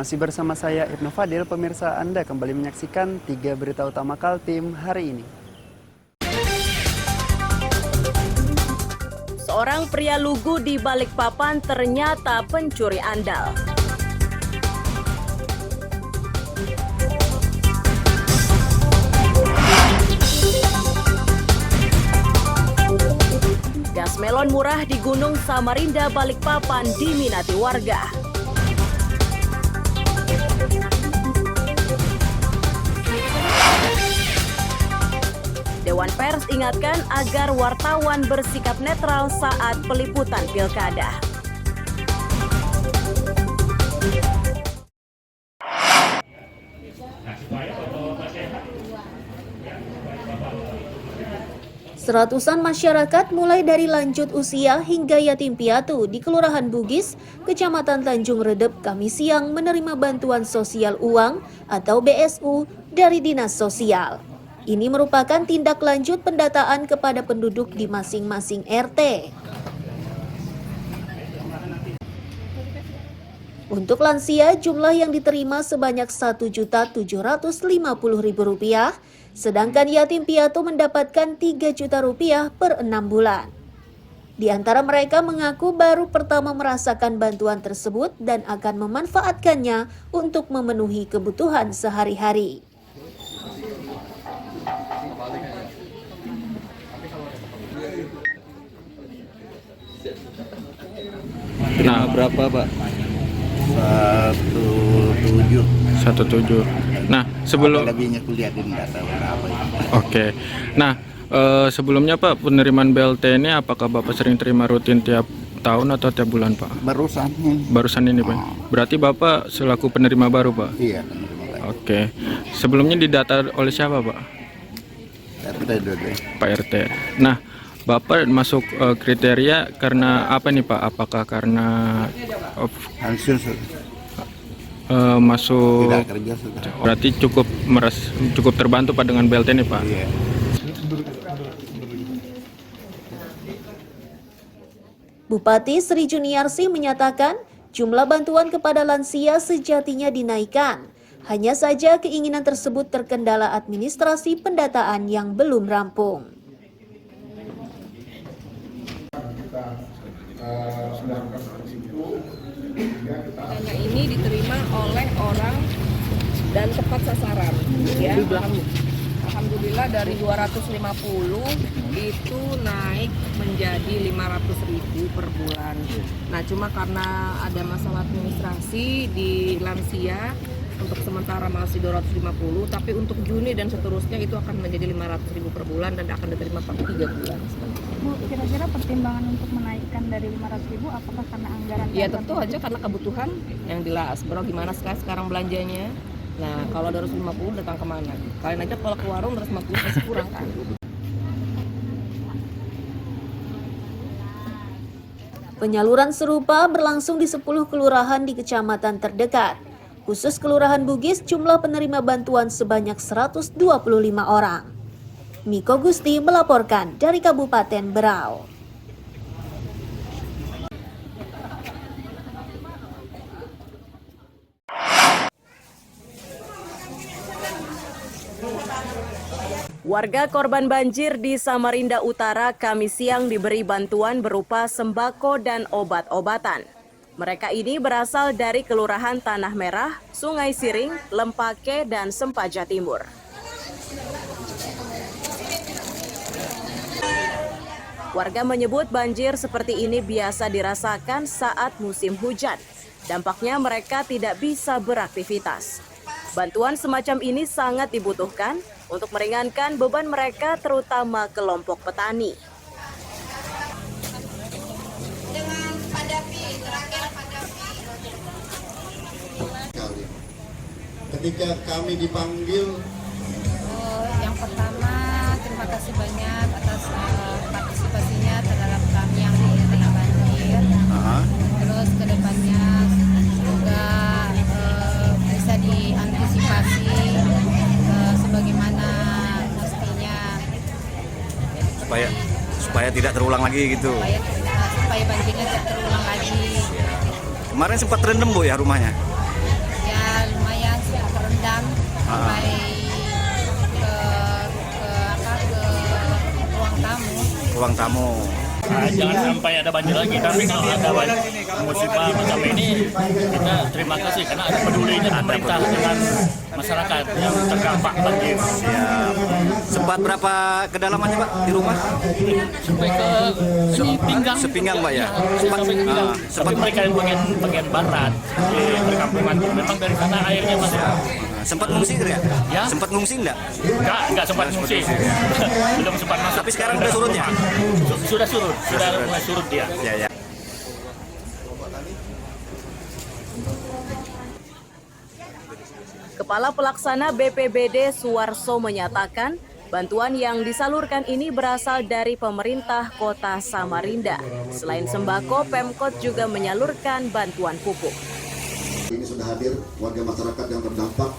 Masih bersama saya Ibnu Fadil, pemirsa Anda kembali menyaksikan 3 berita utama Kaltim hari ini. Seorang pria lugu di Balikpapan ternyata pencuri andal. Gas melon murah di Gunung Samarinda, Balikpapan diminati warga. Dewan Pers ingatkan agar wartawan bersikap netral saat peliputan pilkada. Seratusan masyarakat mulai dari lanjut usia hingga yatim piatu di Kelurahan Bugis, Kecamatan Tanjung Redep, Kamis siang menerima bantuan sosial uang atau BSU dari Dinas Sosial. Ini merupakan tindak lanjut pendataan kepada penduduk di masing-masing RT. Untuk lansia, jumlah yang diterima sebanyak Rp1.750.000, sedangkan yatim piatu mendapatkan Rp3 juta per 6 bulan. Di antara mereka mengaku baru pertama merasakan bantuan tersebut dan akan memanfaatkannya untuk memenuhi kebutuhan sehari-hari. Nah, berapa, Pak? 17. Nah, sebelum lebihnya kuliah di nggak tahu apa itu. Oke. Nah, sebelumnya Pak, penerimaan BLT ini apakah Bapak sering terima rutin tiap tahun atau tiap bulan, Pak? Barusan ini, Pak. Berarti Bapak selaku penerima baru, Pak? Iya, penerima baru. Oke. Sebelumnya didata oleh siapa, Pak? RT dulu. Pak RT. Nah, Bapak masuk kriteria karena apa nih, Pak? Apakah karena Hasil masuk tidak kerja sudah. berarti cukup terbantu Pak dengan BLT ini, Pak? Iya. Bupati Sri Juniarsi menyatakan jumlah bantuan kepada lansia sejatinya dinaikkan. Hanya saja keinginan tersebut terkendala administrasi pendataan yang belum rampung. Dana ini diterima oleh orang dan tepat sasaran, ya. Alhamdulillah dari 250 itu naik menjadi 500.000 per bulan. Nah, cuma karena ada masalah administrasi di lansia, untuk sementara masih 250, tapi untuk Juni dan seterusnya itu akan menjadi 500.000 per bulan dan akan diterima per 3 bulan. Bu, kira-kira pertimbangan untuk menaikkan dari 500.000 apakah karena anggaran? Ya tentu aja karena kebutuhan yang jelas. Bro, gimana sekarang belanjanya? Nah, kalau 250 datang kemana? Kalian aja kalau ke warung 250 masih kurang kan? Penyaluran serupa berlangsung di 10 kelurahan di kecamatan terdekat. Khusus Kelurahan Bugis, jumlah penerima bantuan sebanyak 125 orang. Miko Gusti melaporkan dari Kabupaten Berau. Warga korban banjir di Samarinda Utara Kamis siang diberi bantuan berupa sembako dan obat-obatan. Mereka ini berasal dari Kelurahan Tanah Merah, Sungai Siring, Lempake, dan Sempaja Timur. Warga menyebut banjir seperti ini biasa dirasakan saat musim hujan. Dampaknya mereka tidak bisa beraktivitas. Bantuan semacam ini sangat dibutuhkan untuk meringankan beban mereka, terutama kelompok petani. Ketika kami dipanggil, Yang pertama, terima kasih banyak atas partisipasinya terhadap kami yang terkena banjir. Terus ke depannya semoga bisa diantisipasi sebagaimana mestinya. Supaya tidak terulang lagi gitu. Supaya banjirnya tidak terulang lagi. Kemarin sempat terendam, Bu, ya rumahnya? Ya sampai ke ruang tamu. Ruang tamu. Nah, jangan sampai ada banjir lagi, tapi kalau ada musibah macam ini kita terima kasih karena ada pedulinya pemerintah dengan masyarakat yang terdampak banjir. Siap. Sempat berapa kedalamannya Pak di rumah? Sampai ke pinggang. Sepinggang Pak ya? Tapi mereka yang bagian barat di perkampungan memang dari sana airnya masuk. Sempat ngungsi ya? Ya? Sempat ngungsi enggak? Enggak sempat ngungsi. Belum sempat masuk. Tapi sekarang udah surut ya? Sudah surut. Sudah mulai surut dia. Ya. Kepala Pelaksana BPBD Suwarso menyatakan, bantuan yang disalurkan ini berasal dari pemerintah Kota Samarinda. Selain sembako, Pemkot juga menyalurkan bantuan pupuk. Ini sudah hadir warga masyarakat yang terdampak.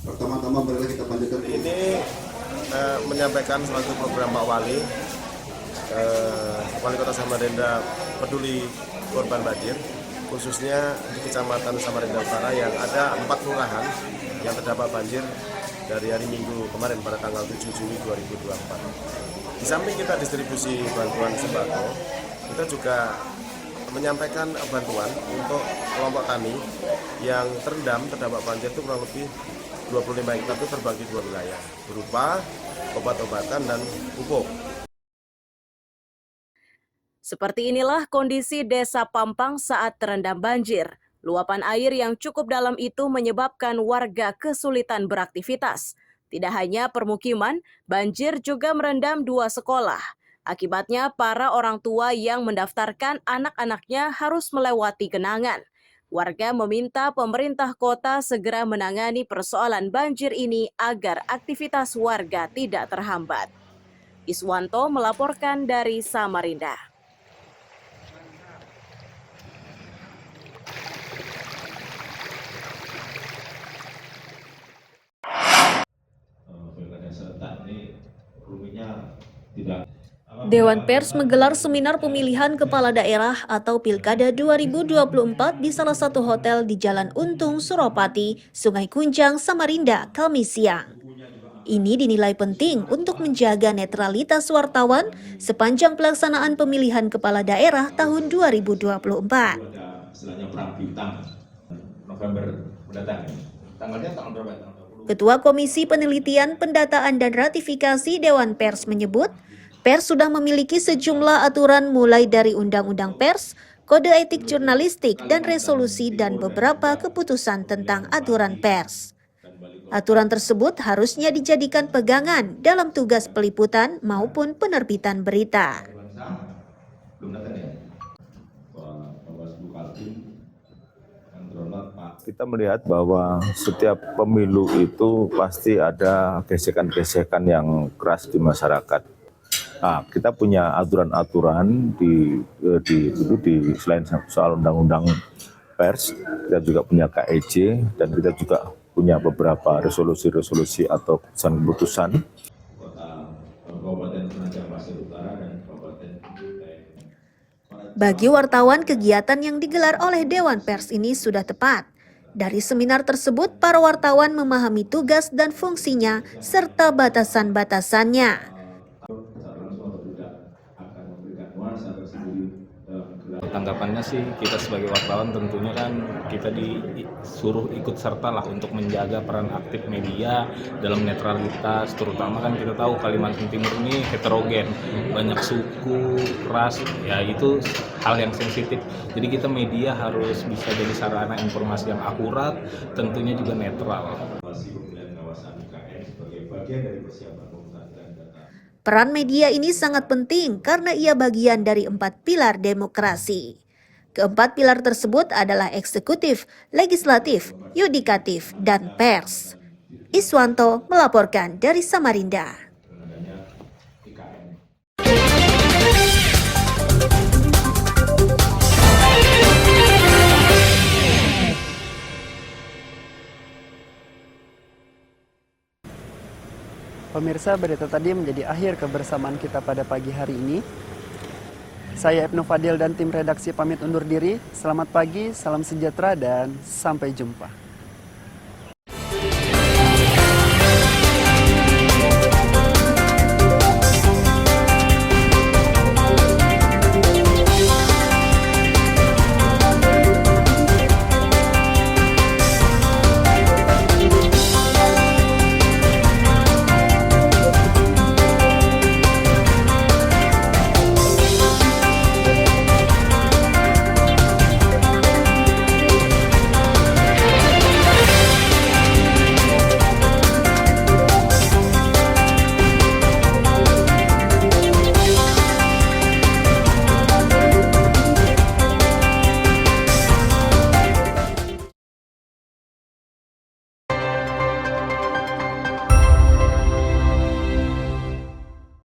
Pertama-tama marilah kita panjatkan ini menyampaikan suatu program Pak Wali Kota Samarinda peduli korban banjir, khususnya di Kecamatan Samarinda Utara yang ada 4 kelurahan yang terdampak banjir dari hari Minggu kemarin pada tanggal 7 Juli 2024. Di samping kita distribusi bantuan sembako, kita juga menyampaikan bantuan untuk kelompok tani yang terdampak banjir itu kurang lebih 25 hektar itu terbagi 2 wilayah berupa obat-obatan dan pupuk. Seperti inilah kondisi Desa Pampang saat terendam banjir. Luapan air yang cukup dalam itu menyebabkan warga kesulitan beraktivitas. Tidak hanya permukiman, banjir juga merendam 2 sekolah. Akibatnya para orang tua yang mendaftarkan anak-anaknya harus melewati genangan. Warga meminta pemerintah kota segera menangani persoalan banjir ini agar aktivitas warga tidak terhambat. Iswanto melaporkan dari Samarinda. Dewan Pers menggelar seminar pemilihan kepala daerah atau Pilkada 2024 di salah satu hotel di Jalan Untung, Suropati, Sungai Kunjang, Samarinda, Kamis siang. Ini dinilai penting untuk menjaga netralitas wartawan sepanjang pelaksanaan pemilihan kepala daerah tahun 2024. Ketua Komisi Penelitian, Pendataan, dan Ratifikasi Dewan Pers menyebut, Pers sudah memiliki sejumlah aturan mulai dari Undang-Undang Pers, Kode Etik Jurnalistik, dan resolusi dan beberapa keputusan tentang aturan pers. Aturan tersebut harusnya dijadikan pegangan dalam tugas peliputan maupun penerbitan berita. Kita melihat bahwa setiap pemilu itu pasti ada gesekan-gesekan yang keras di masyarakat. Nah, kita punya aturan-aturan di selain soal undang-undang pers, kita juga punya KEJ dan kita juga punya beberapa resolusi-resolusi atau keputusan. Bagi wartawan, kegiatan yang digelar oleh Dewan Pers ini sudah tepat. Dari seminar tersebut, para wartawan memahami tugas dan fungsinya serta batasan-batasannya. Tanggapannya sih kita sebagai wartawan tentunya kan kita disuruh ikut serta lah untuk menjaga peran aktif media dalam netralitas, terutama kan kita tahu Kalimantan Timur ini heterogen, banyak suku, ras, ya itu hal yang sensitif. Jadi kita media harus bisa jadi sarana informasi yang akurat, tentunya juga netral. Peran media ini sangat penting karena ia bagian dari 4 pilar demokrasi. Keempat pilar tersebut adalah eksekutif, legislatif, yudikatif, dan pers. Iswanto melaporkan dari Samarinda. Pemirsa, berita tadi menjadi akhir kebersamaan kita pada pagi hari ini. Saya Ibnu Fadil dan tim redaksi pamit undur diri. Selamat pagi, salam sejahtera, dan sampai jumpa.